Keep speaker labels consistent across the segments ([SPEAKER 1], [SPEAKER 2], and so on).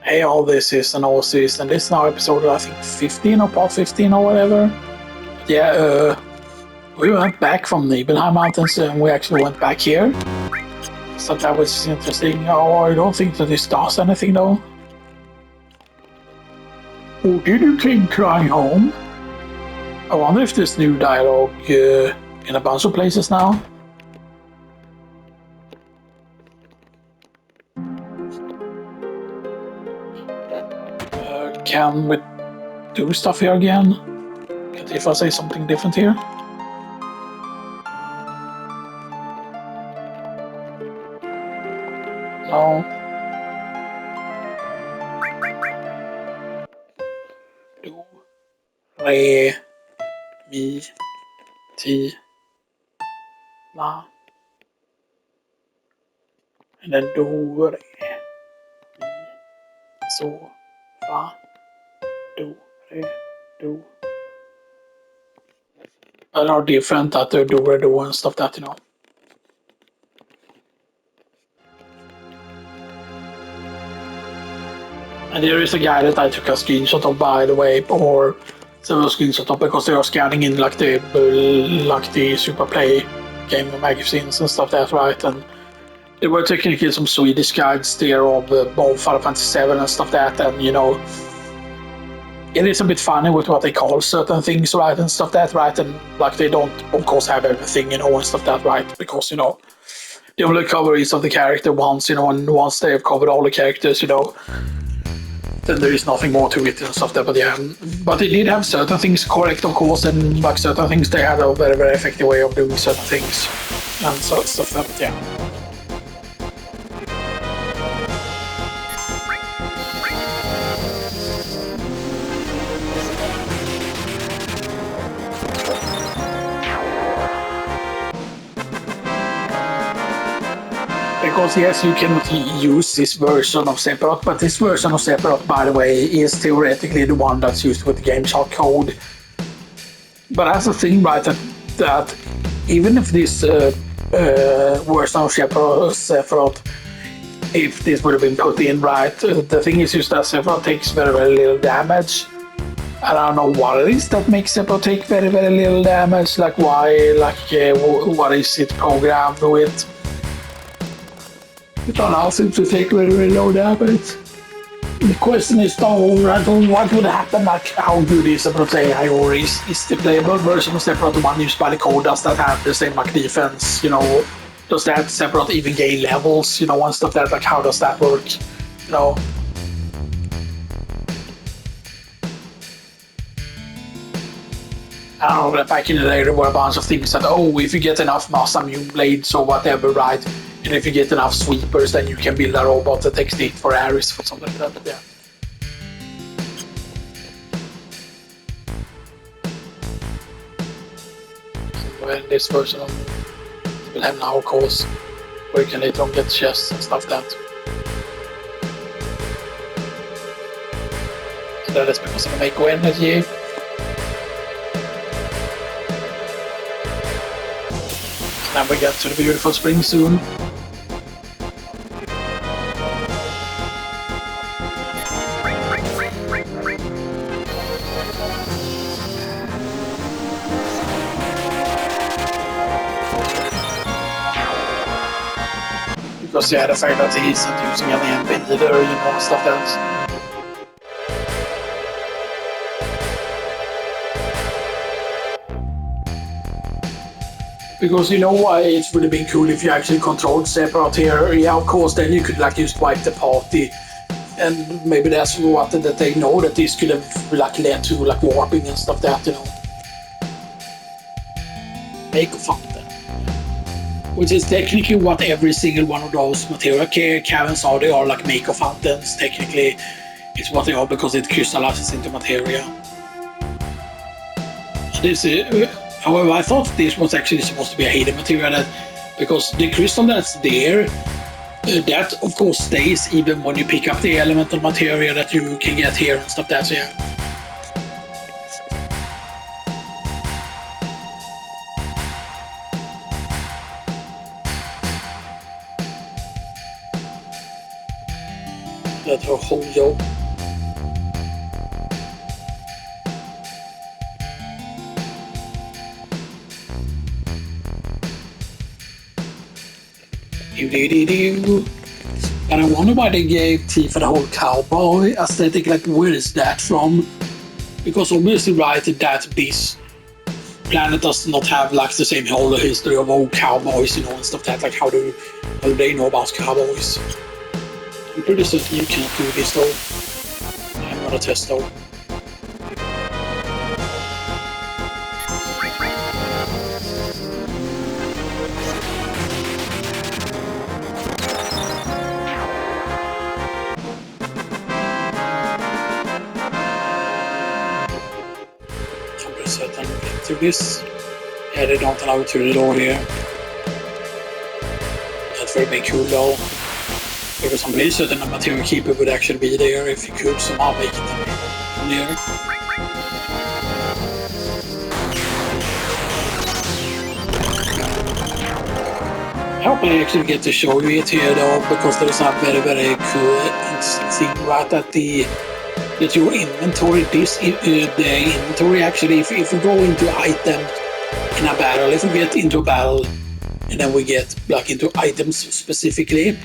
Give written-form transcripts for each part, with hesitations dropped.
[SPEAKER 1] hey, all this is and all this, and this is now episode, I think, 15 or part 15 or whatever. Yeah, we went back from the Nibelheim Mountains and we actually went back here. So that was interesting. Oh, I don't think that this does anything though. Oh, did you came crying home? I wonder if there's new dialogue in a bunch of places now. Can we do stuff here again? Can if I say something different here? No. Do, re, mi, ti, la. And then do, re, mi, so, fa, do, re, do. But are different that they do, re, do and stuff that, you know. And there is a guy that I took a screenshot of, by the way, or several screenshots of, because they are scanning in like the Super Play game magazines and stuff that, right? And there were technically some Swedish guides there of both Final Fantasy VII and stuff that, and you know, it is a bit funny with what they call certain things, right, and stuff that, right? And like they don't, of course, have everything, you know, and stuff that, right? Because you know, they only cover each of the character once, you know, and once they have covered all the characters, you know, then there is nothing more to it and stuff that. But yeah, but they did have certain things correct, of course, and like certain things they had a very, very effective way of doing certain things and so stuff that, yeah. Because yes, you cannot use this version of Sephiroth, but this version of Sephiroth, by the way, is theoretically the one that's used with the game shot code. But that's the thing, right, that even if this version of Sephiroth, if this would have been put in, right, the thing is just that Sephiroth takes very, very little damage. And I don't know what it is that makes Sephiroth take very, very little damage, like why, like what is it programmed with? It allows him to take very, very low damage. The question is though, right, what would happen, like how good is Sephiroth AI, or is the playable version of Sephiroth the one used by the code? Does that have the same like defense, you know? Does that Sephiroth even gain levels, you know, and stuff like that, like how does that work, you know? I don't know, back in the day there were a bunch of things that, oh, if you get enough Masamune blades or whatever, right? And if you get enough sweepers, then you can build a robot that takes the hit for Ares or something like that, but yeah. So in this version we'll have now, of course, where you can later on get chests and stuff like that. So that is because of the Mako energy. So now we get to the beautiful spring soon. Because yeah, the fact that he isn't using any MP either, you know, stuff else. Because you know why it would have been cool if you actually controlled Sephiroth here. Yeah, of course, then you could like just wipe the party. And maybe that's what that they know, that this could have like led to like warping and stuff that, you know. Make a fountain. Which is technically what every single one of those material caverns are. They are like Mako fountains. Technically, it's what they are because it crystallizes into materia. This is, however, I thought this was actually supposed to be a hidden material, because the crystal that's there, that of course stays even when you pick up the elemental material that you can get here and stuff. That's yeah. That's her whole job. And I wonder why they gave Tifa the whole cowboy aesthetic. Like, where is that from? Because obviously, right, that this planet does not have like the same whole history of old cowboys, and stuff like that. Like, how do they know about cowboys? I'm pretty certain you can't do this though. I'm gonna test though. Set and get to this. Yeah, they don't allow it through the door here. That would be cool though. Because I'm pretty certain the material keeper would actually be there if you could somehow make it from there. I hope I actually get to show you it here though, because there's a very, very cool thing right at that your inventory, the inventory actually, if we go into items in a battle, if we get into a battle and then we get like into items specifically, I'm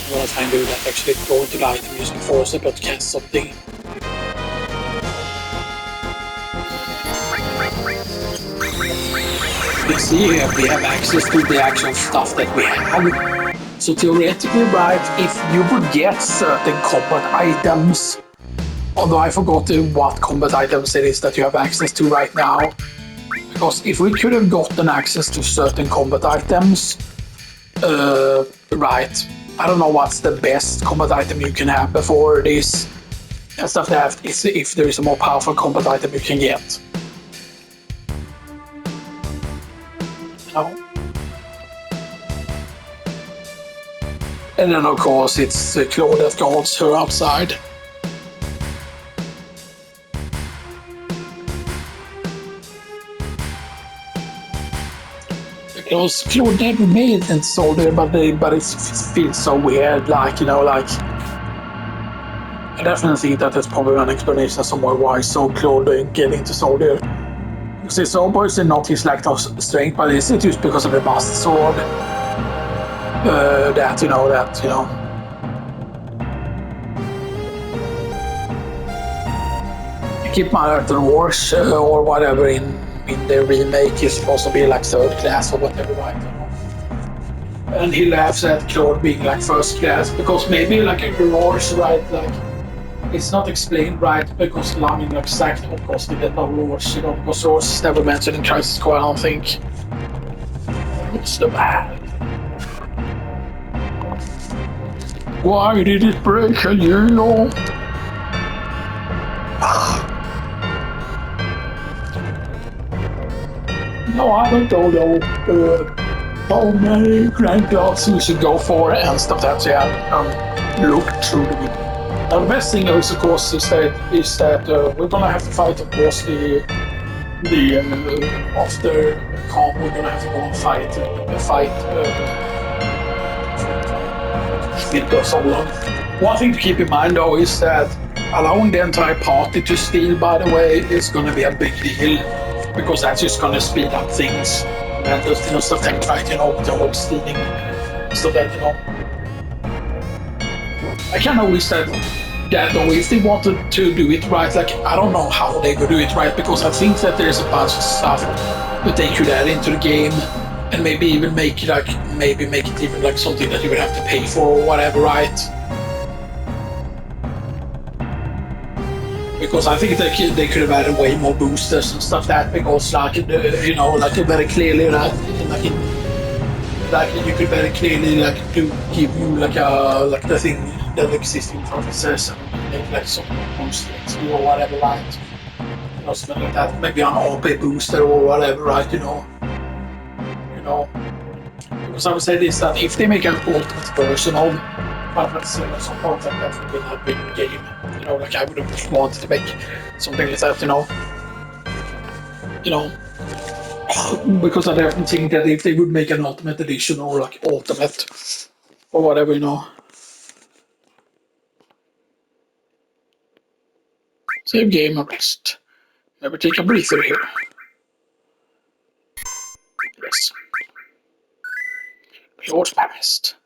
[SPEAKER 1] gonna try and do that actually, go into the item using force but cast something. You see here we have access to the actual stuff that we have. So theoretically, right, if you would get certain combat items, although I forgot what combat items it is that you have access to right now, because if we could have gotten access to certain combat items, right, I don't know what's the best combat item you can have before this, and stuff that is if there is a more powerful combat item you can get. No. And then of course it's Claude that guards her outside. Because Claude never made it soldier, but it feels so weird, like, like I definitely think that there's probably an explanation somewhere why so Claude get into soldier. Because it's obviously not his strength, but it's just because of the bastard sword. That. Keep my Earth Wars or whatever in the remake is supposed to be like third class or whatever, right? And he laughs at Claude being like first class because maybe like a Wars, right? Like it's not explained right because I mean like exactly what cost they get no Wars, because Wars is never mentioned in Crisis Core, I don't think. What's the bad? Why did it break again? No, I don't know how many grand classes we should go for and stuff that look through the window. Now the best thing is of course is that we're gonna have to fight of course the after calm we're gonna have to go and fight it goes so long. One thing to keep in mind though is that allowing the entire party to steal, by the way, is going to be a big deal because that's just going to speed up things. And just stuff like right, the whole stealing stuff that I kind of wish that though if they wanted to do it right, like I don't know how they would do it right because I think that there's a bunch of stuff that they could add into the game. And maybe even make it even like something that you would have to pay for or whatever, right? Because I think they could have added way more boosters and stuff that because like very clearly you could very clearly do give you like the thing that exists in prophecies and make like some boosters or whatever, right? Something like that, maybe an OP booster or whatever, right? Because I would say this that if they make an ultimate version of Final Fantasy or some point like that would be a big game. Like I would have wanted to make something like that, because I definitely think that if they would make an ultimate edition or like ultimate or whatever, Save game and rest. Maybe take a breather here. Yes. Yours past.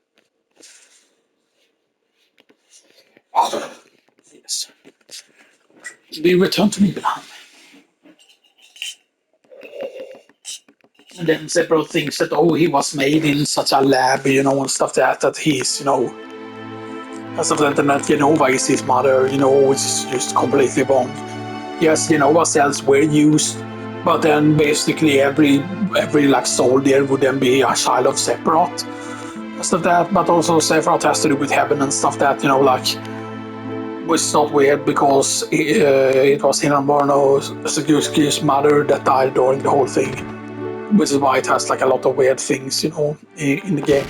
[SPEAKER 1] Yes. We return to Milan. And then several things that, oh, he was made in such a lab, and stuff that he's, and stuff like that Genova is his mother, which is just completely wrong. Yes, Genova cells were used, but then basically every like soldier would then be a child of Sephiroth. Stuff that, but also Sephiroth has to do with heaven and stuff that, like, which is not weird because it was Hinamorno Suzuki's mother that died during the whole thing, which is why it has like a lot of weird things, in the game.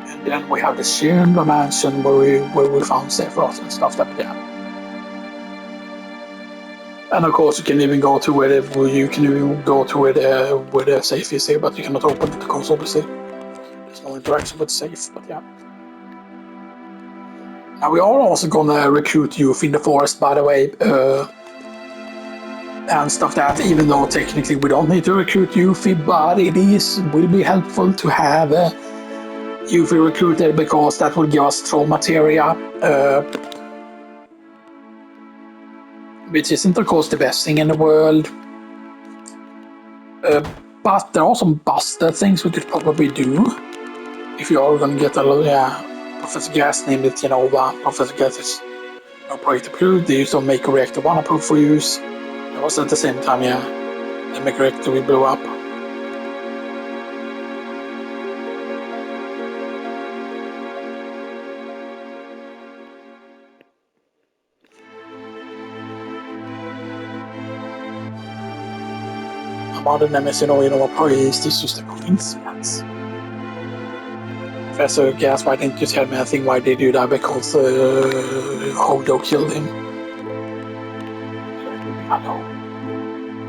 [SPEAKER 1] And then we have the Shinra mansion where we found Sephiroth and stuff like that. And of course, you can even go to where the safe is here, but you cannot open the console, obviously. There's no interaction with the safe, but yeah. Now we are also gonna recruit youth in the forest, by the way, and stuff that. Even though technically we don't need to recruit Yuffie, but will be helpful to have Yuffie recruited because that will give us troll materia. Which isn't of course the best thing in the world, but there are some busted things we could probably do if you are going to get a little, Professor Gas named it Genova. Professor Gas is no project approved. They used to make a reactor 1 approved for use. It was at the same time, the make reactor will blow up. Modern nemesis, probably is this just a coincidence? Professor Gas, why didn't you tell me anything? Why did you do that? Because Hojo killed him. Hello.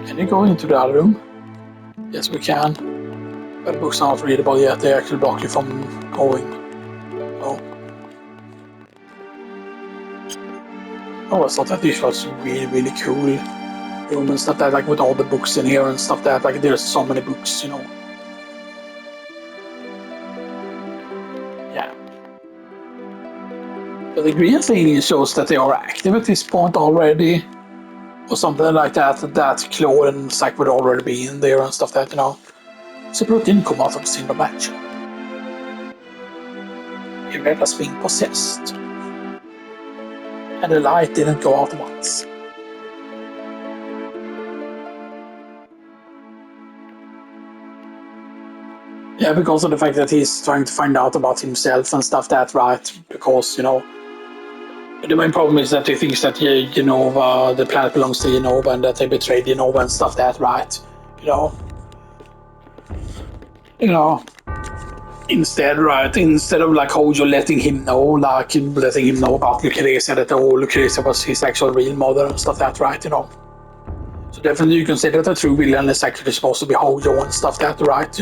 [SPEAKER 1] Can you go into the other room? Yes, we can. But the books are not readable yet. They actually block you from going. Oh, I thought that this was really, really cool. Room and stuff like with all the books in here and stuff like there's so many books, Yeah. But the green thing shows that they are active at this point already, or something like that. That Claude and Zack would already be in there and stuff Sephiroth didn't come out of the single match. He read as being possessed, and the light didn't go out once. Yeah, because of the fact that he's trying to find out about himself and stuff right? Because, the main problem is that he thinks that Genova, the planet belongs to Genova, and that they betrayed Genova and stuff right? Instead of like Hojo letting him know, about Lucrezia, that Lucrezia was his actual real mother and stuff right? So definitely you can say that the true villain is actually supposed to be Hojo and stuff right?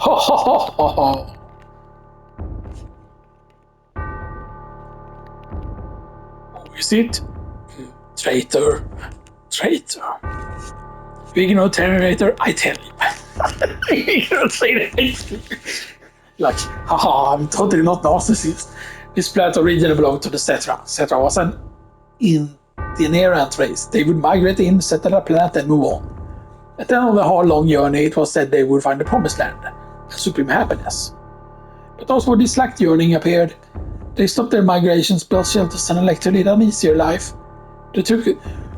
[SPEAKER 1] Ho ho ho ho ho! Who is it? Traitor. Speaking of Terminator, I tell you. You don't say that. Like, haha, I'm totally not narcissist. This planet originally belonged to the Cetra. Cetra was an itinerant race. They would migrate in, settle the planet, and move on. At the end of the hard, long journey, it was said they would find the promised land and supreme happiness. But those who disliked yearning appeared. They stopped their migrations, built shelters, and elected to lead an easier life. They took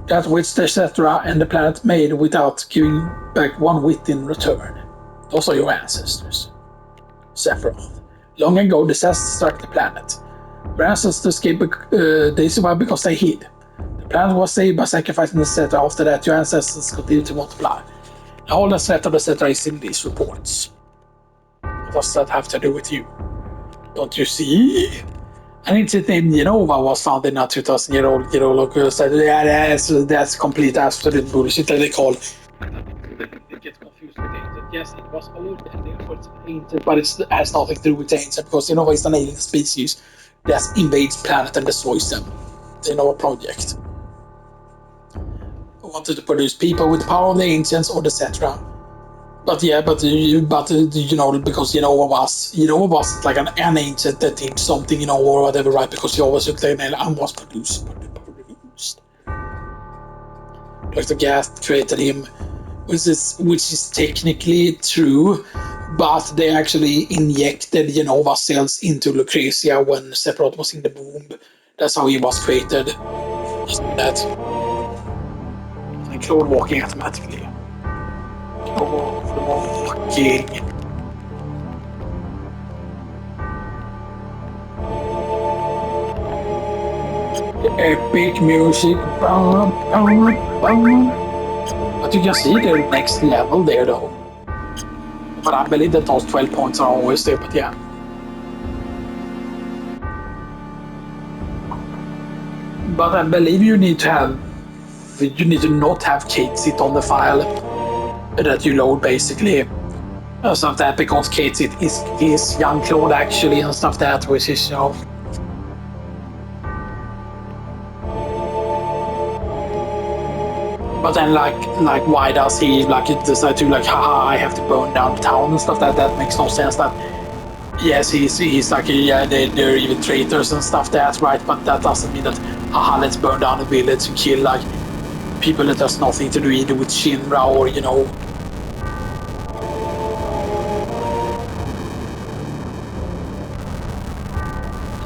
[SPEAKER 1] that which the Cetra and the planet made without giving back one whit in return. Those are your ancestors. Sephiroth. Long ago, disaster struck the planet. Your ancestors they survived because they hid. The planet was saved by sacrificing the Cetra. After that, your ancestors continued to multiply. Now all the threat of the Cetra is in these reports. What does that have to do with you? Don't you see? And it's named Genova was founded not 2,000 year old girl said, yeah, that's complete absolute bullshit that they call. It gets confused with ancient. Yes, it was old and therefore it's ancient, but it has nothing to do with ancient because Genova is an alien species that invades planet and destroys them. The Genova project wanted to produce people with the power of the ancients or etc. But yeah, because Genova was like an ancient that did something, or whatever, right? Because he always looked like an alien and was produced. Like the gas created him, which is technically true, but they actually injected Genova cells into Lucrezia when Sephiroth was in the womb. That's how he was created. That. And Claude walking automatically. Walking. Epic music. But you can see the next level there though. But I believe that those 12 points are always there, but yeah. But I believe you need to not have Kate sit on the file that you load basically. Stuff that because Kate is young Claude actually and stuff that, which is But then like why does he decide to haha, I have to burn down the town and stuff that makes no sense. That yes, he's like yeah, they're even traitors and stuff, that's right, but that doesn't mean that haha, let's burn down the village and kill like people that has nothing to do either with Shinra or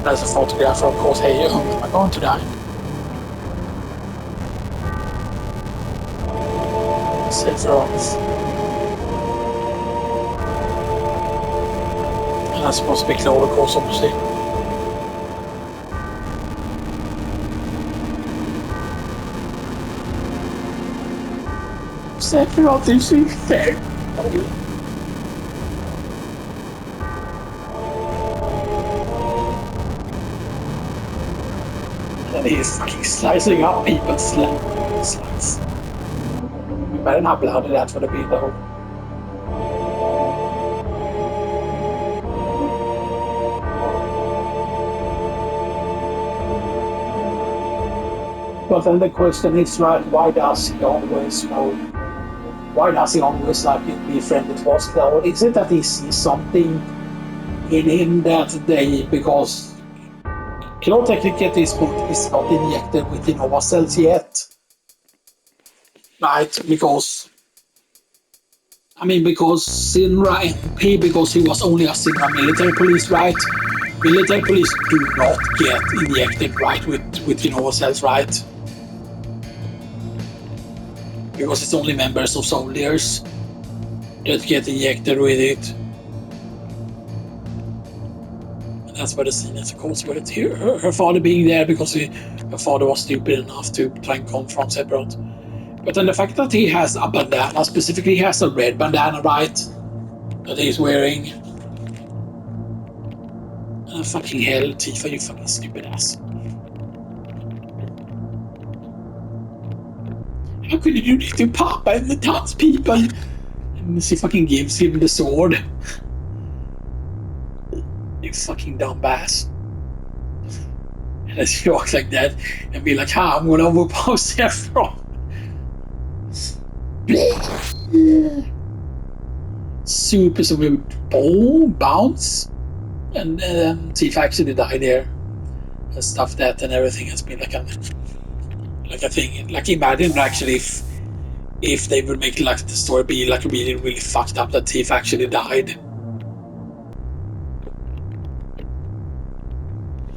[SPEAKER 1] There's a photographer, of course. Hey, who am I going to die? Sephiroth. And that's supposed to be Claude, of course, obviously. Sephiroth is fair. And he's fucking slicing up people's slice. Better not bloody that for the beat though. But then the question is, right, why does he always like be friendly with Claude? Is it that he sees something in him that because Claude technically at this point is not injected with Genova cells yet? Right, because Shinra MP, because he was only a Shinra military police, right? Military police do not get injected, right, with Genova cells, right? Because it's only members of soldiers that get injected with it. And that's where the scene is, of course, with her father being there because her father was stupid enough to try and confront Sephiroth. But then the fact that he has a bandana, specifically he has a red bandana, right? That he's wearing. Fucking hell, Tifa, you fucking stupid ass. How could you do this to Papa and the townspeople? And she fucking gives him the sword. You fucking dumbass. And then she walks like that and be like, ha, I'm gonna overpower Sephiroth. Super boom, bounce. And Tifa actually died there. And stuff that and everything has been like a thing. Like imagine actually if they would make like the story be like really, really fucked up that Tifa actually died.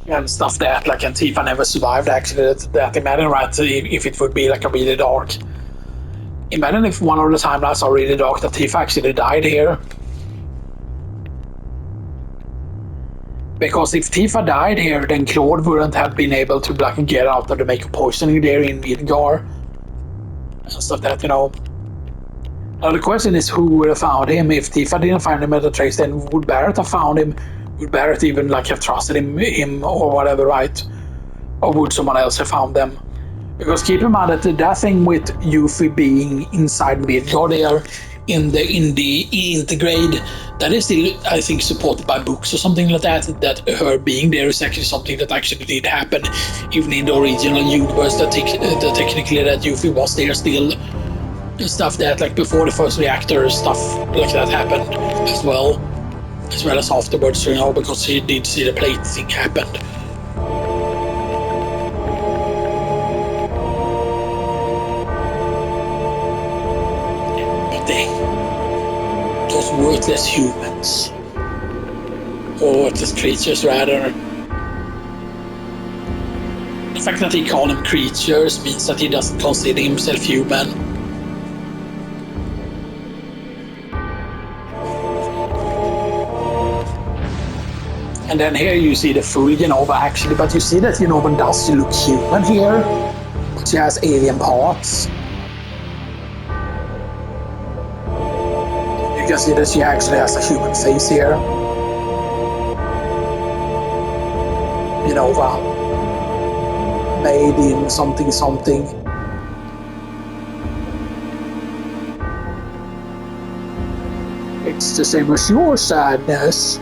[SPEAKER 1] And stuff that like and Tifa never survived actually that imagine right if it would be like a really dark. Imagine if one of the timelines are really dark that Tifa actually died here. Because if Tifa died here, then Claude wouldn't have been able to like get out of the makeup poisoning there in Midgar. And stuff that, Now the question is who would have found him. If Tifa didn't find him at the trace, then would Barrett have found him Would Barrett even like have trusted him or whatever, right? Or would someone else have found them? Because keep in mind that thing with Yuffie being inside Midgard there in the intergrade, that is still, I think, supported by books or something like that. That her being there is actually something that actually did happen, even in the original universe. That technically that Yuffie was there still, stuff that like before the first reactor, stuff like that happened as well as afterwards. Because he did see the plate thing happen. Those worthless humans, or worthless creatures rather. The fact that he called them creatures means that he doesn't consider himself human. And then here you see the full Genova actually, but you see that Genova does look human here, but she has alien parts. You can see that she actually has a human face here. Genova. Made in something. It's the same as your sadness.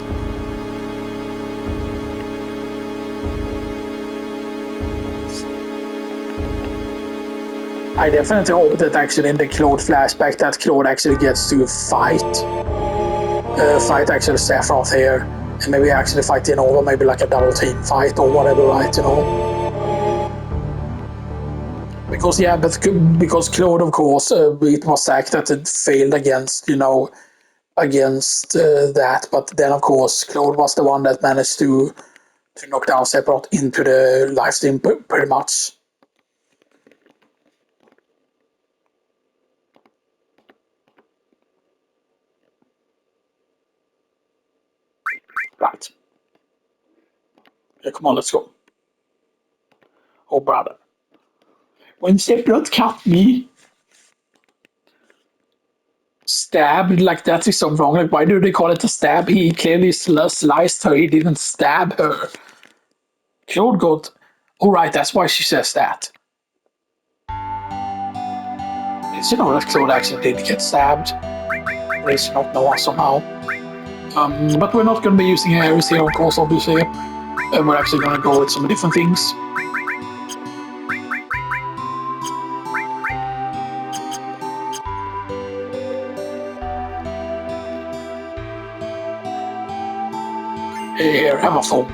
[SPEAKER 1] I definitely hope that actually in the Claude flashback that Claude actually gets to fight actually Sephiroth here, and maybe actually fight Genova, maybe like a double team fight or whatever, right? Because Claude, of course, it was sacked that it failed against that, but then of course Claude was the one that managed to knock down Sephiroth into the live stream pretty much. Right. Yeah, come on, let's go. Oh, brother. When Sephiroth cut me, stabbed, like that is so wrong. Like, why do they call it a stab? He clearly sliced her, he didn't stab her. Claude got... Oh, right, that's why she says that. It's, that Claude actually did get stabbed. At least not Noah somehow. But we're not going to be using Ares here, of course, obviously. We're actually going to go with some different things. Here, have a phone.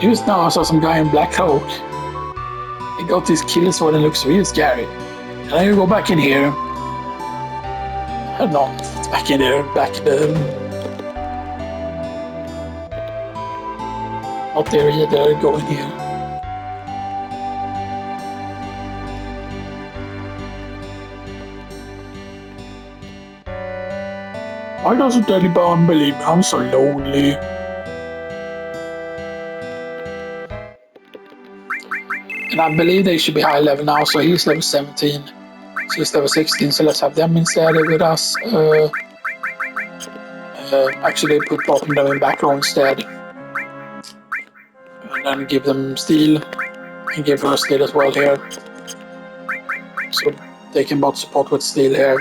[SPEAKER 1] Just now I saw some guy in black cloak. He got his killer sword and looks real scary. Can I go back in here? No, it's back in there, back the... Not there either, go in here. Why doesn't anyone believe me? I'm so lonely. And I believe they should be high level now, so he's level 17. So he's level 16, so let's have them instead with us. Actually put both of them in back row instead. And then give them steel. And give her steel as well here. So they can both support with steel here.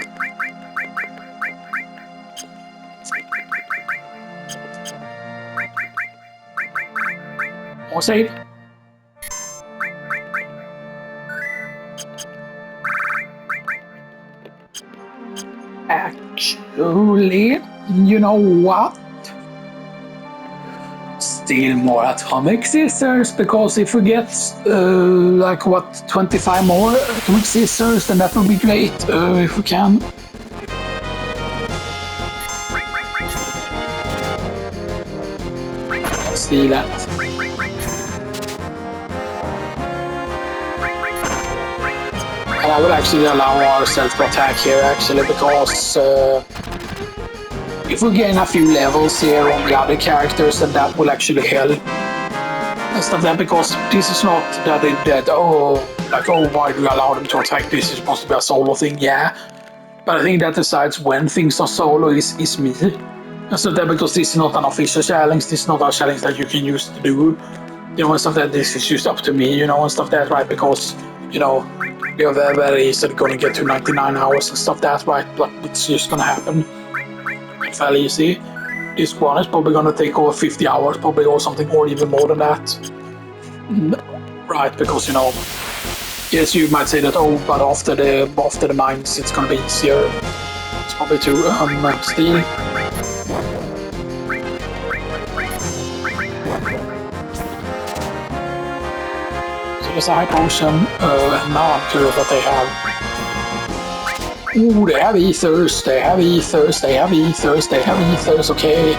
[SPEAKER 1] More save. Actually, you know what? Still more atomic scissors, because if we get 25 more atomic scissors, then that would be great if we can. Steal that. And I would actually allow ourselves to attack here actually, because if we gain a few levels here on the other characters, then that will actually help. and stuff like that, because this is not that why do you allow them to attack? This is supposed to be a solo thing, yeah. But I think that decides when things are solo is me. And stuff like that, because this is not an official challenge, this is not a challenge that you can use to do. And stuff like that, this is just up to me, and stuff like that, right? Because, you're very, very easily gonna get to 99 hours and stuff like that, right? But it's just gonna happen fairly easy. This one is probably gonna take over 50 hours, probably, or something, or even more than that. Right, because, yes, you might say that, oh, but after the mines, it's gonna be easier. It's probably to steal. There's a high potion, and now I'm curious what they have. Ooh, they have ethers, they have ethers, they have ethers, they have ethers, okay.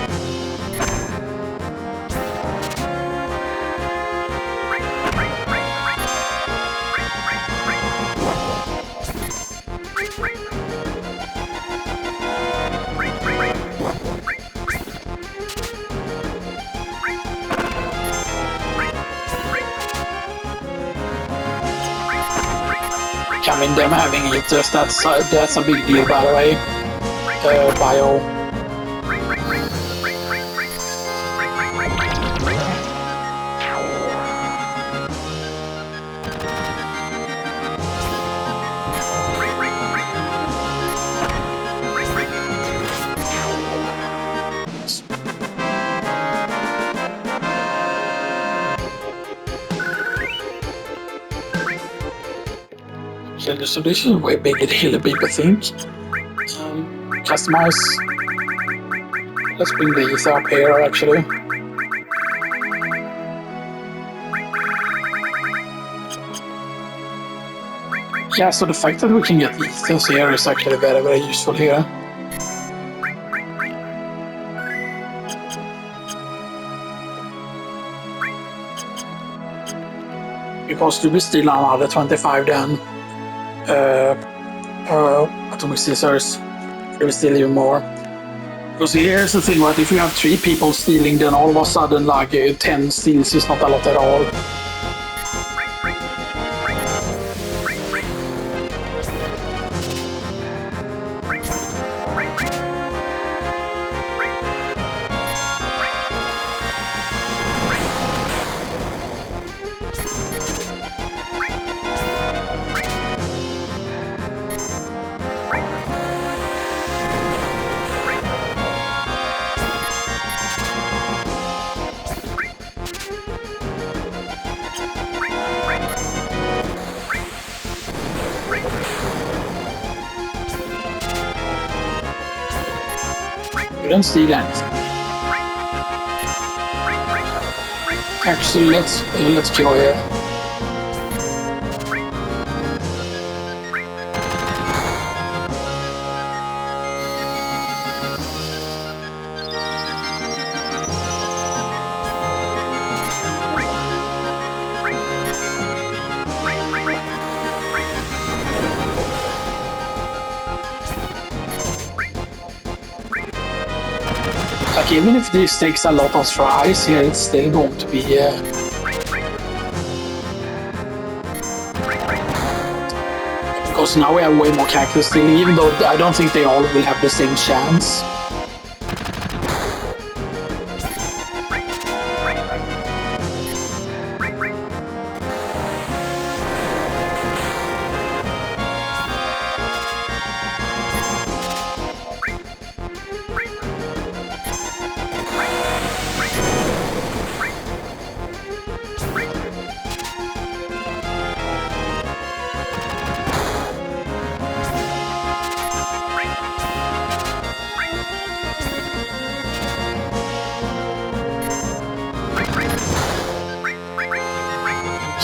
[SPEAKER 1] I mean, them having ethers, that's a big deal, by the way. Bio. So this is way bigger than people think. Customize. Let's bring the ether up here, actually. Yeah, so the fact that we can get ethers here is actually very, very useful here. Because do we still another 25 then? Atomic scissors, there is still even more. Because here's the thing, right? If you have 3 people stealing, then all of a sudden, 10 steals is not a lot at all. We don't steal anything. Actually, let's go here. Even if this takes a lot of tries here, it's still going to be because now we have way more characters still, even though I don't think they all will have the same chance.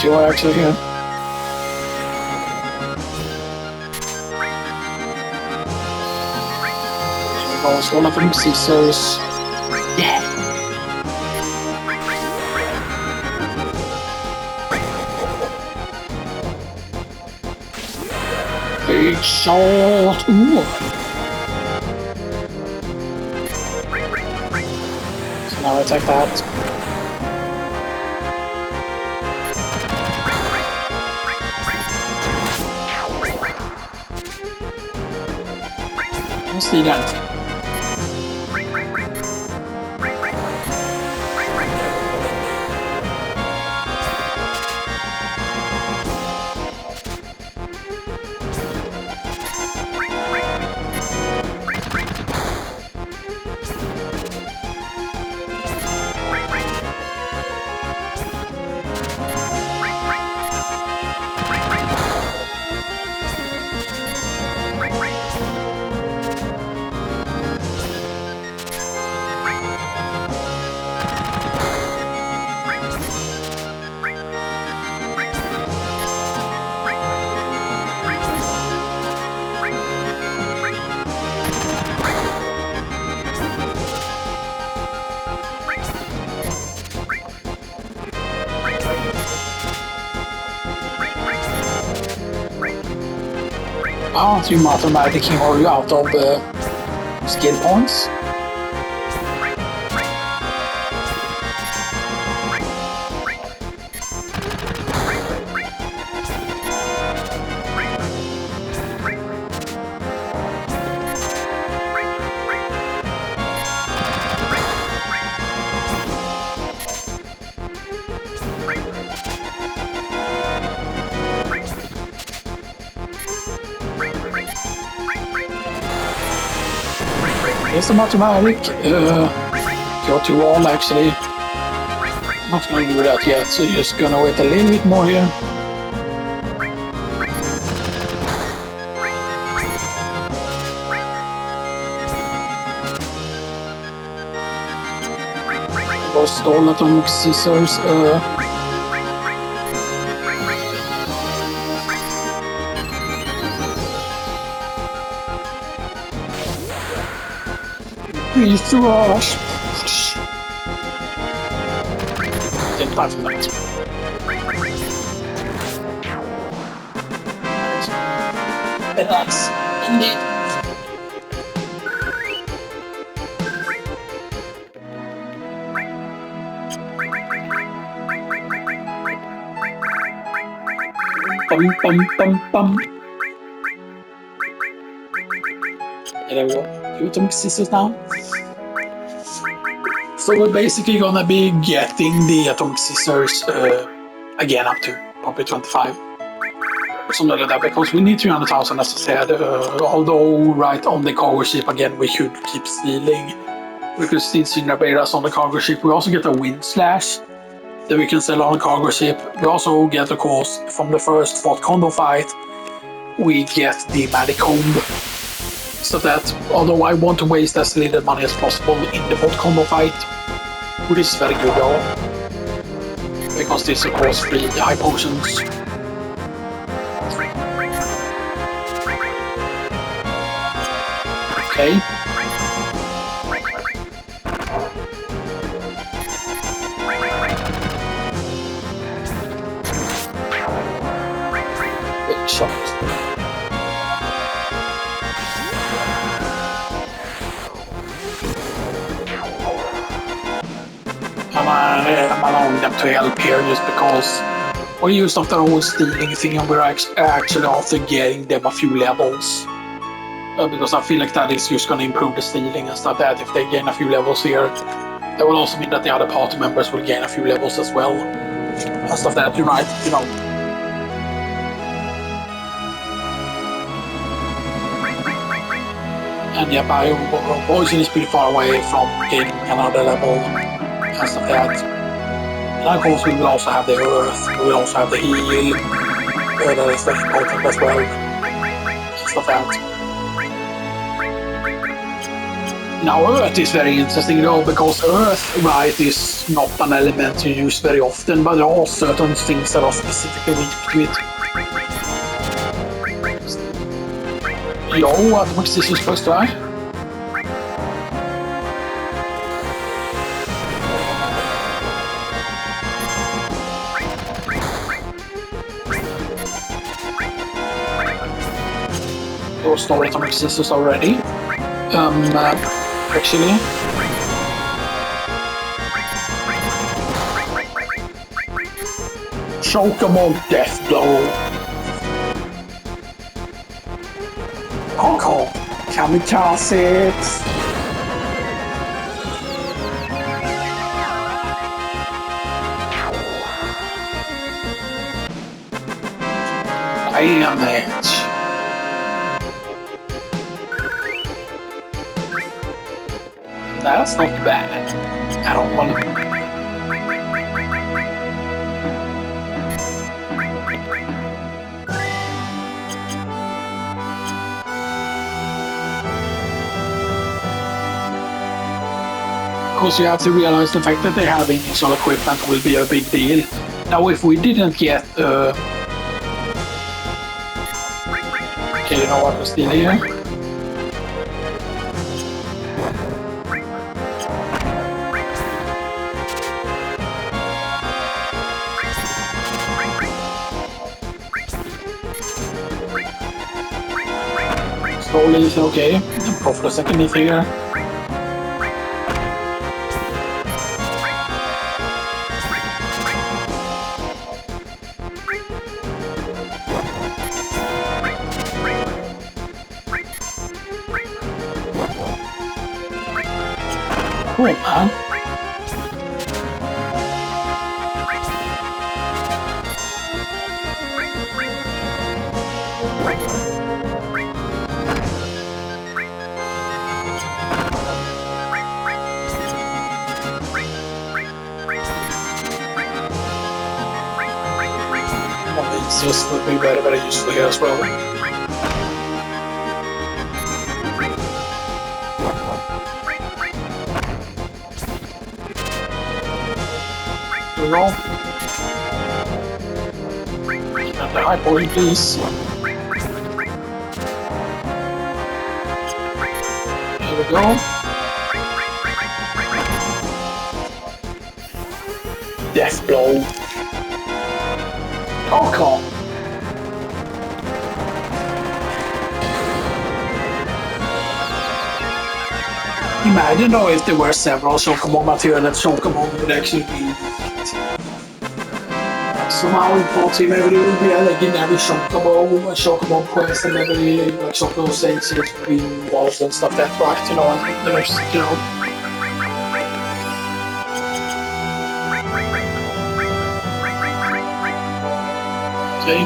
[SPEAKER 1] You are actually here. Also, one of them scissors. Yeah. Big shot. Ooh. So now I attack that. Kan steal anything. Aren't you automatically already out of skill points? It's an automatic. Go to wall actually. I'm not gonna do that yet, so just gonna wait a little bit more here. Lost all atomic scissors. Please rush. Didn't die from that. Very nice. Indeed. Bum bum bum bum. There we go. Two atomic scissors now. So we're basically gonna be getting the atomic scissors again up to probably 25. Something like that, because we need 300,000 as I said. Although right on the cargo ship again we should keep stealing. We could steal Cineraberas on the cargo ship. We also get a wind slash that we can sell on the cargo ship. We also get, of course, from the first Fort Condor fight, we get the Manicomb. So that, although I want to waste as little money as possible in the Fort Condor fight, which is very good though, because this of course free high potions. Okay. Big shot. I'm allowing them to help here just because we used up the whole stealing thing and we're actually after getting them a few levels. Because I feel like that is just going to improve the stealing and stuff that if they gain a few levels here, that will also mean that the other party members will gain a few levels as well. And stuff that, you know. And yeah, Poison is pretty far away from gaining another level and stuff like that. And of course we will also have the Earth, we will also have the Heal, that is very important as well, and stuff like that. Now Earth is very interesting though, because Earth, right, is not an element you use very often, but there are certain things that are specifically linked to it. Yo, what was this supposed to die? Those story atomic scissors already. Actually. Chocobo Death Blow. Honk honk. Kamikaze! Damn it! That's not bad. I don't want to. Because you have to realize the fact that they have initial equipment will be a big deal. Now, if we didn't get okay, you know what, we're still here. Slowly is okay. Go for the second leaf here. Cool, man. This would be very, very useful here as well. Roll. And the high point, please. Here we go. Death blow. Oh, come on. Imagine though if there were several Shokabon material that Shokabon would actually be. Somehow in part maybe there would be a legendary Shokabon quest, and maybe like Shokabon stages between walls and stuff that right, you know, and there's, you know. Okay.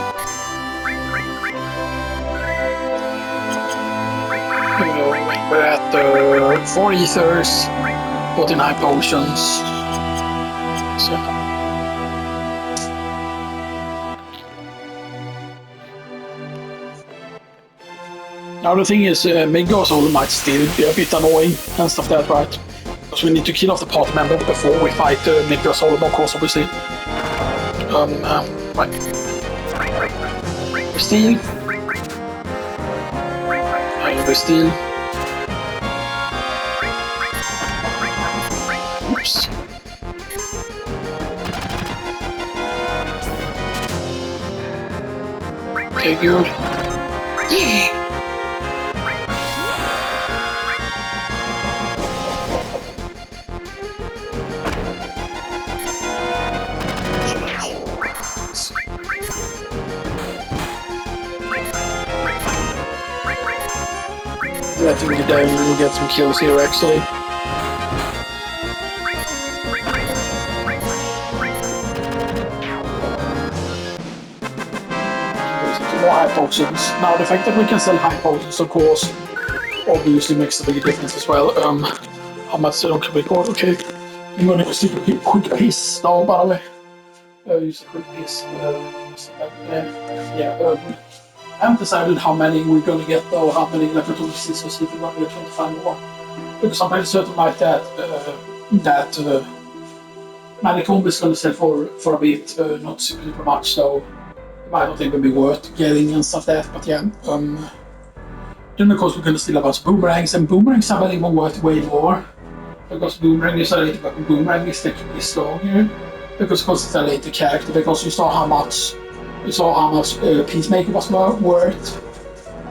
[SPEAKER 1] We're at 4 ethers, 49 potions. So. Now the thing is, Migos all might still be a bit annoying and stuff like that, right? Because we need to kill off the party member before we fight Migos all, of course, obviously. Right. We steal. We steal. Oops. Okay, good. Yeah! I think we will get some kills here actually. More high potions. Now the fact that we can sell high potions, of course, obviously makes a big difference as well. How much can we record? Okay, I'm gonna use a quick piece now, by the way. Use a quick piece. I haven't decided how many we're going to get though, how many laboratory systems if we're going to get 25 more. Because I'm pretty certain like that Manicomb is going to sell for a bit, not super much, so it might not even be worth getting and stuff like that, but yeah. Then of course we're going to steal a bunch of boomerangs, and boomerangs are even worth way more. Because boomerang is a later weapon, boomerang is technically stronger. Because of course it's a later character, because you saw how much Peacemaker was worth,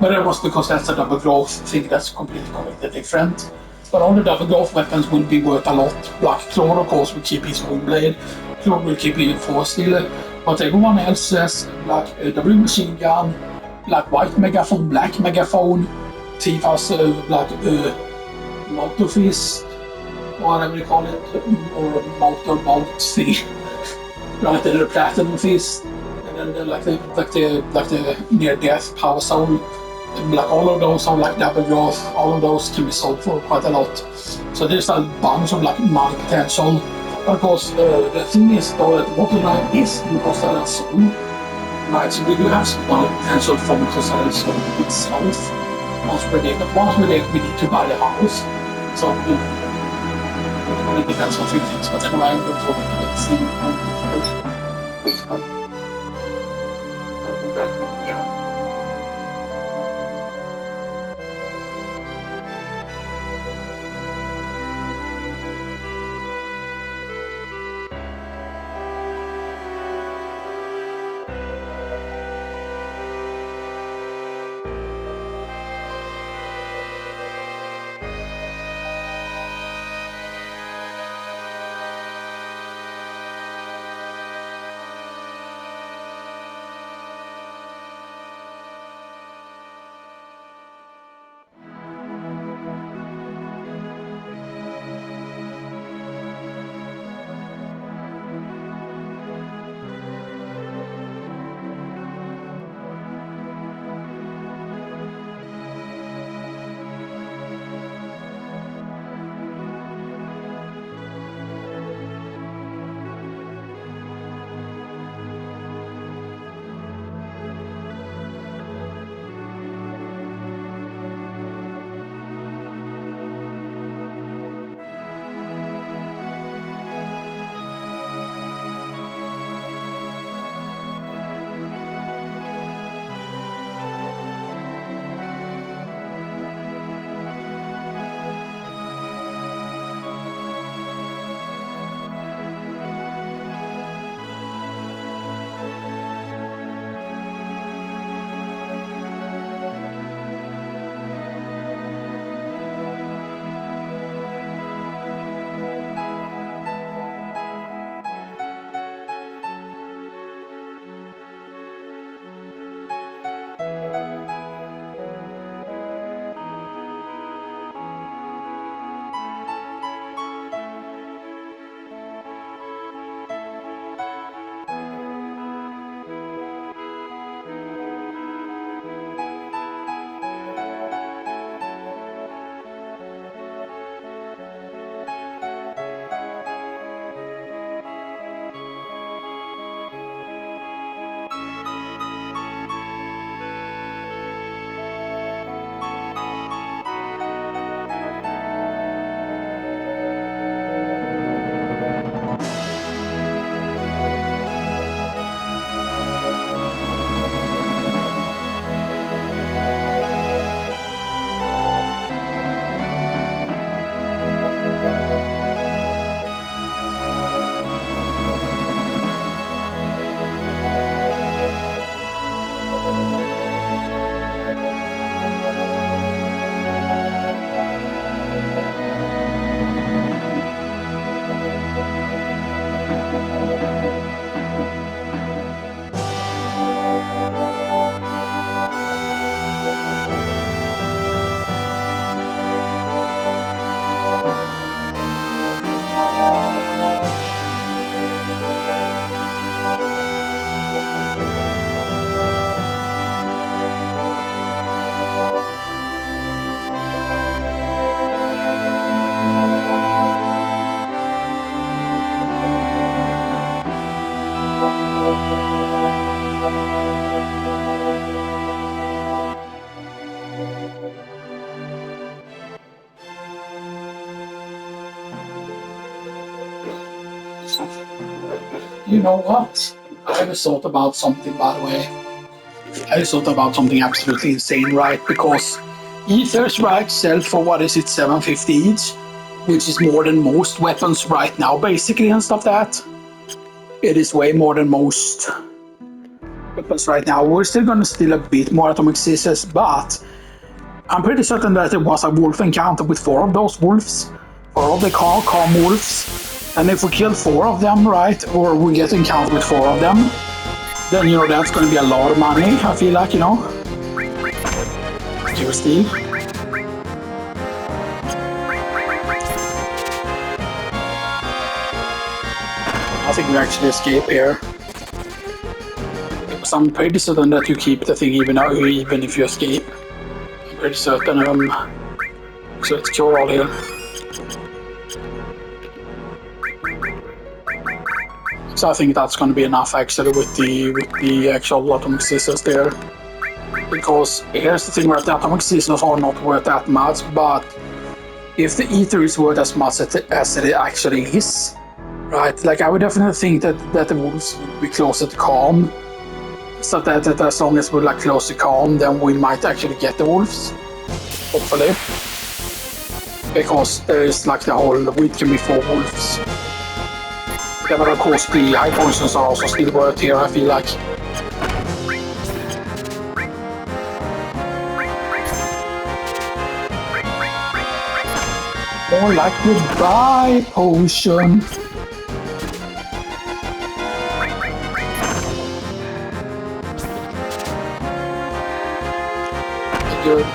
[SPEAKER 1] but it was because that's a double growth thing that's completely different. But all the double growth weapons will be worth a lot. Like Claw, of course, will keep his Moonblade, Claw will keep his Force Stealer, but everyone else says like W Machine Gun, like White Megaphone, Black Megaphone, Tifa's like motor fist, whatever you call it, or motor bolt thing. Right, and the platinum fist, and then the near death power soul. And like all of those are like double growth. All of those can be sold for quite a lot. So there's a bunch of like money potential. But of course, the thing is though that Waterline is in Costa Sol. Right, so we do have some money potential from Costa Sol itself. Once we need to buy the house. So it depends on a few things. But anyway, I'm going to talk about the thing. You know what? I just thought about something, by the way. I just thought about something absolutely insane, right? Because ethers, right, sell for what is it, 750 each? Which is more than most weapons right now, basically, and stuff that. It is way more than most weapons right now. We're still gonna steal a bit more atomic scissors, but I'm pretty certain that there was a wolf encounter with 4 of those wolves. 4 of the calm wolves. And if we kill 4 of them, right, or we get encountered with 4 of them, then, you know, that's going to be a lot of money, I feel like, you know. Steal. think we actually escape here. Because I'm pretty certain that you keep the thing even if you escape. I'm pretty certain. So let's kill all here. So I think that's going to be enough actually with the actual atomic scissors there. Because here's the thing, where the atomic scissors are not worth that much, but if the ether is worth as much as it actually is, right? Like I would definitely think that the wolves would be closer to calm. So that as long as we're like close to calm, then we might actually get the wolves. Hopefully. Because there is like the whole wheat can be 4 wolves. Yeah, but of course the high poisons are also still worth here, I feel like. More like goodbye potion. Good.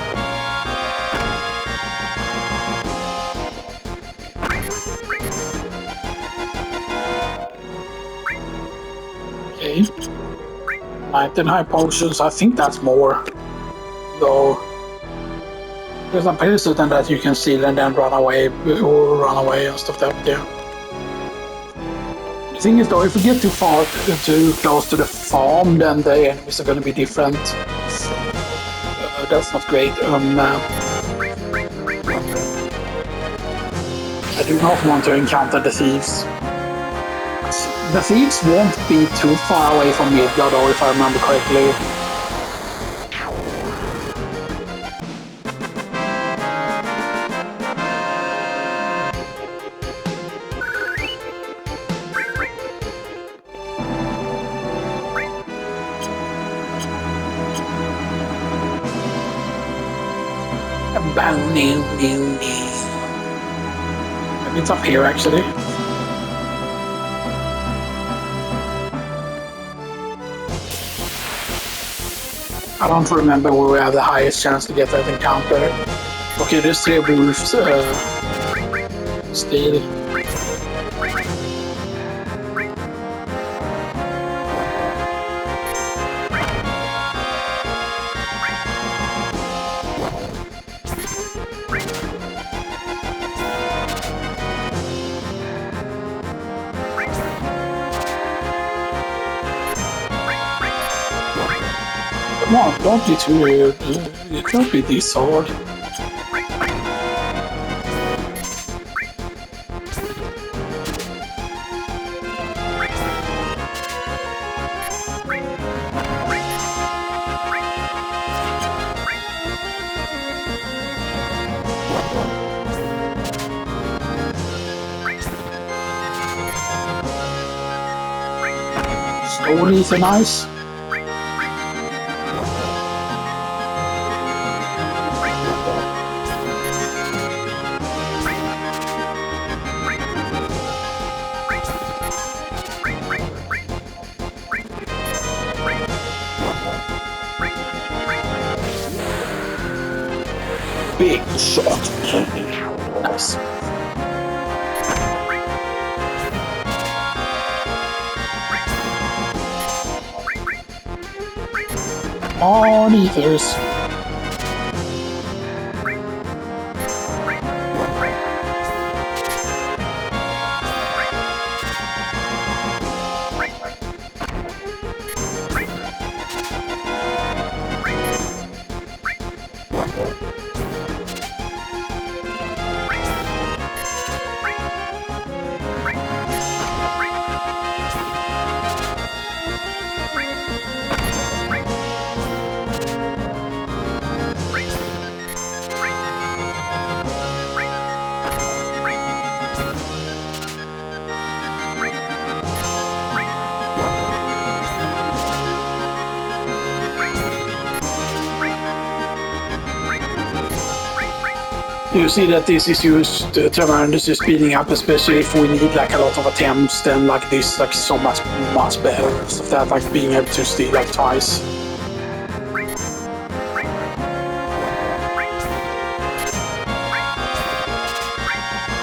[SPEAKER 1] Okay. 19 high potions, I think that's more. Though. Because I'm pretty certain that you can steal and then run away and stuff like that. The thing is though, if we get too close to the farm, then the enemies are going to be different. That's not great. I do not want to encounter the thieves. The thieves won't be too far away from Midgard, though, if I remember correctly. It's up here, actually. I don't remember where we have the highest chance to get that encounter. Okay, there's 3 wolves still. Come on, don't be too weird. It can't be this hard. Slowly is nice. Big shot. Nice. On ethers. You see that this is used tremendously speeding up, especially if we need like a lot of attempts. Then like this, like so much better. Stuff that like being able to steal like twice.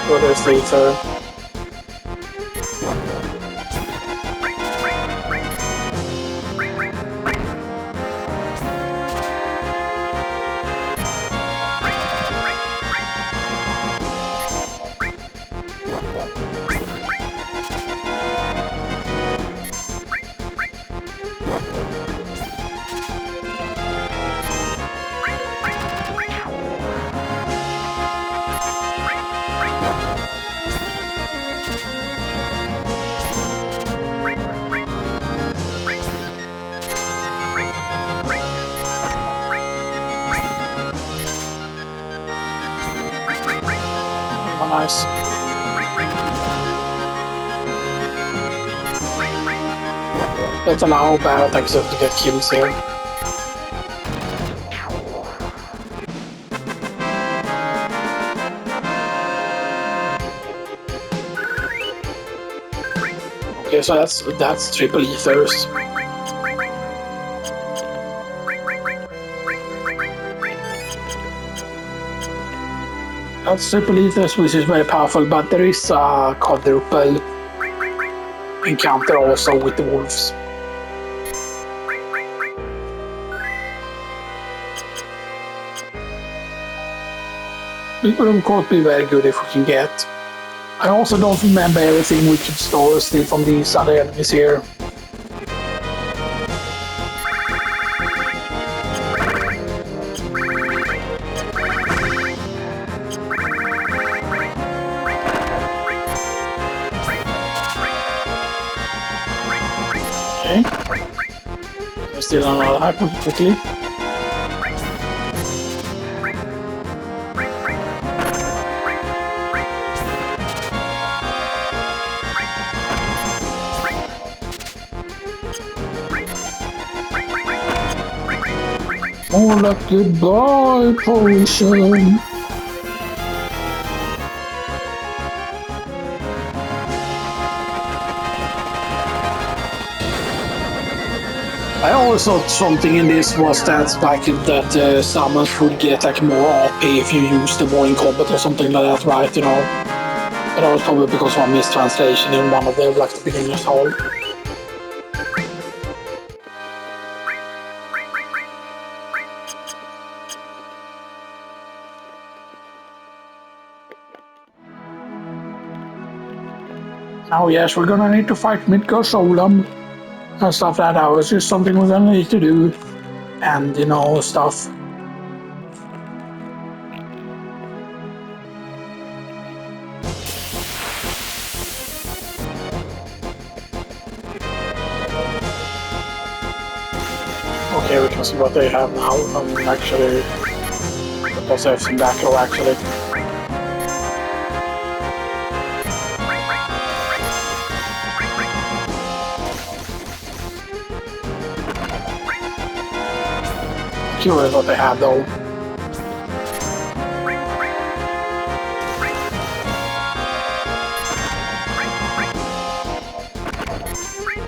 [SPEAKER 1] So there's later. Nice. Let's allow bad attacks to get kills here. Okay, so that's triple ethers. That's triple ethers, which is very powerful, but there is a quadruple encounter also with the wolves. It would of course be very good if we can get. I also don't remember everything we could store still from these other enemies here. Okay. We're still on our hyper quickly. More like goodbye potion. I always thought something in this was that like that summons would get like more AP if you use them more in combat or something like that, right? You know, but that was probably because of a mistranslation in one of the like the beginner's hall. Oh yes, we're gonna need to fight Midgar Solom and stuff like that. It's just something we're gonna need to do, and you know stuff. Okay, we can see what they have now. Actually, because I have some back row actually. Curious what they have though.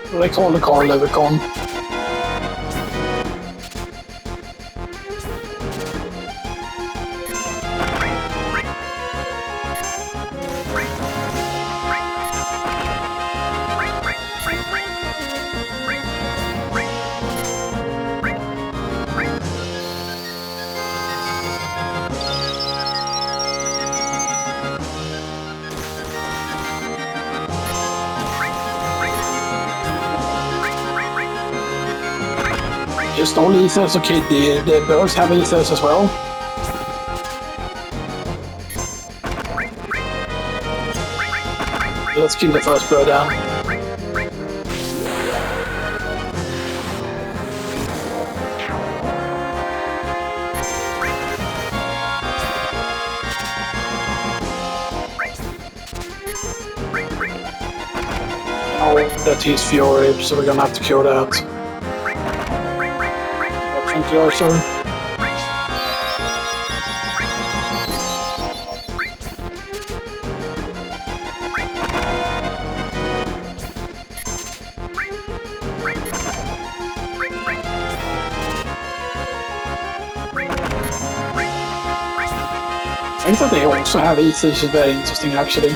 [SPEAKER 1] What do they call the car Levicon? Just all ethers, okay, the birds have ethers as well. Let's kill the first bird down. Oh, that is Fury, so we're gonna have to kill that. Sorry. I think that they also have ethers, which is very interesting actually.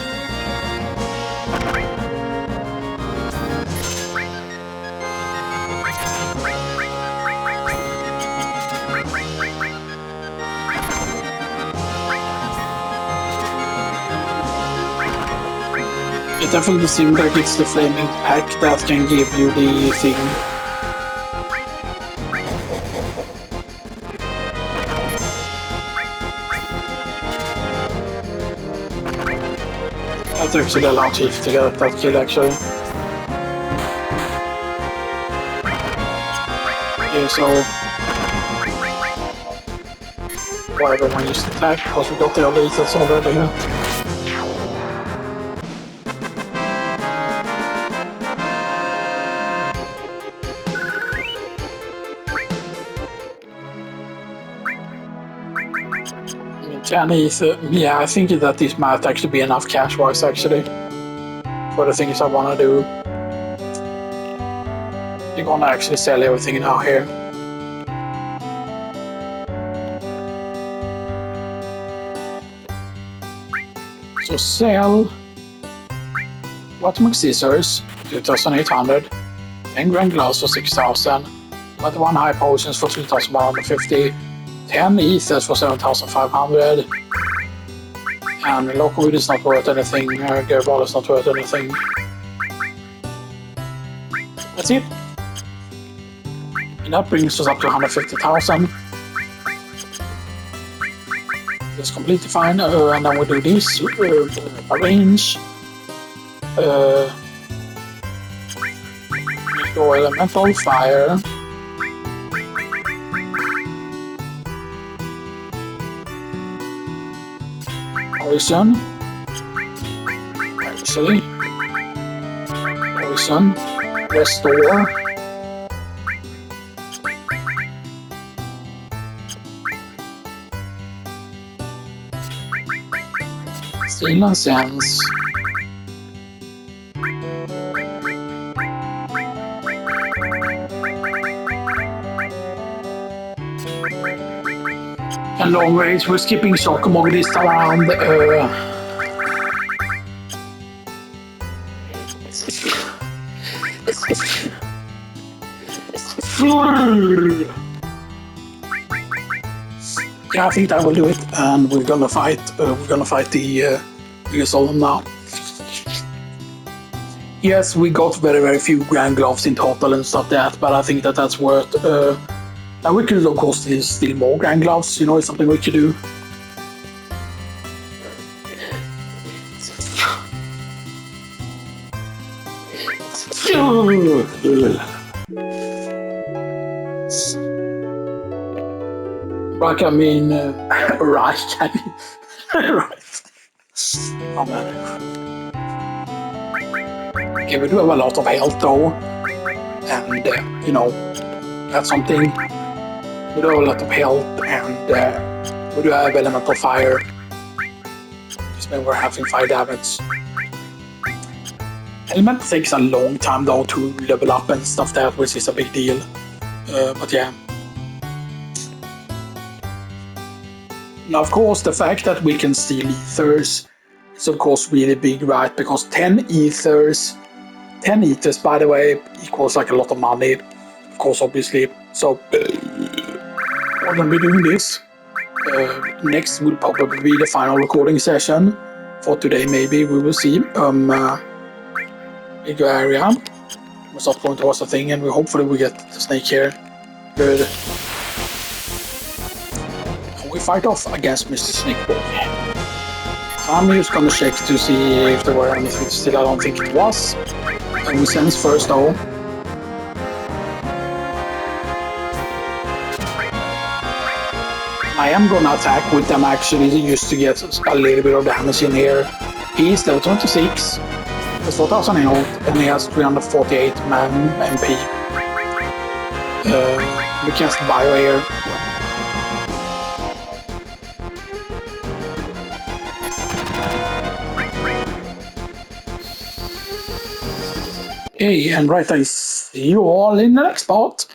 [SPEAKER 1] It definitely seems like it's the flaming pack that can give you the thing. might actually allow Chief to get that kill actually. Yeah, so why everyone used to attack because we got the elites already here. Chinese, yeah, I think that this might actually be enough cash-wise actually for the things I want to do. You're gonna actually sell everything now here. So sell Watermark Scissors, 2,800, 10 grand gloves for 6,000, 21 high potions for 3,150, 10 ethers for 7,500, and Lockwood is not worth anything, Gerball is not worth anything. That's it. And that brings us up to 150,000. That's completely fine, and then we do this, arrange, go elemental fire, poison, actually, poison, restore, Steel and Sense, and long range. We're skipping Shockmog this around. Yeah, I think that will do it, and we're gonna fight. The Solemn now. Yes, we got very few grand gloves in total and stuff like that, but I think that that's worth. Now we could of course steal more grand gloves. You know, it's something we could do. Right, I mean, right. Right. Oh man. Okay, we do have a lot of health though, and you know, that's something. We do have a lot of health, and we do have elemental fire. Just when we're having fire damage. Element takes a long time though to level up and stuff that, which is a big deal. But yeah. Now, of course, the fact that we can steal ethers is of course really big, right? Because 10 ethers, by the way, equals like a lot of money, of course, obviously. So we're gonna be doing this. Next will probably be the final recording session for today. Maybe we will see. Bigger area. We start going towards the thing, and hopefully we get the snake here. Good. We fight off against Mr. Snakeball. I'm just gonna check to see if there were anything still. I don't think it was. And we sense first though. I am gonna attack with them actually just to get a little bit of damage in here. He's level 26, has 4,000 health, and he has 348 MP. We cast Bio here. Okay, and right, I see you all in the next part.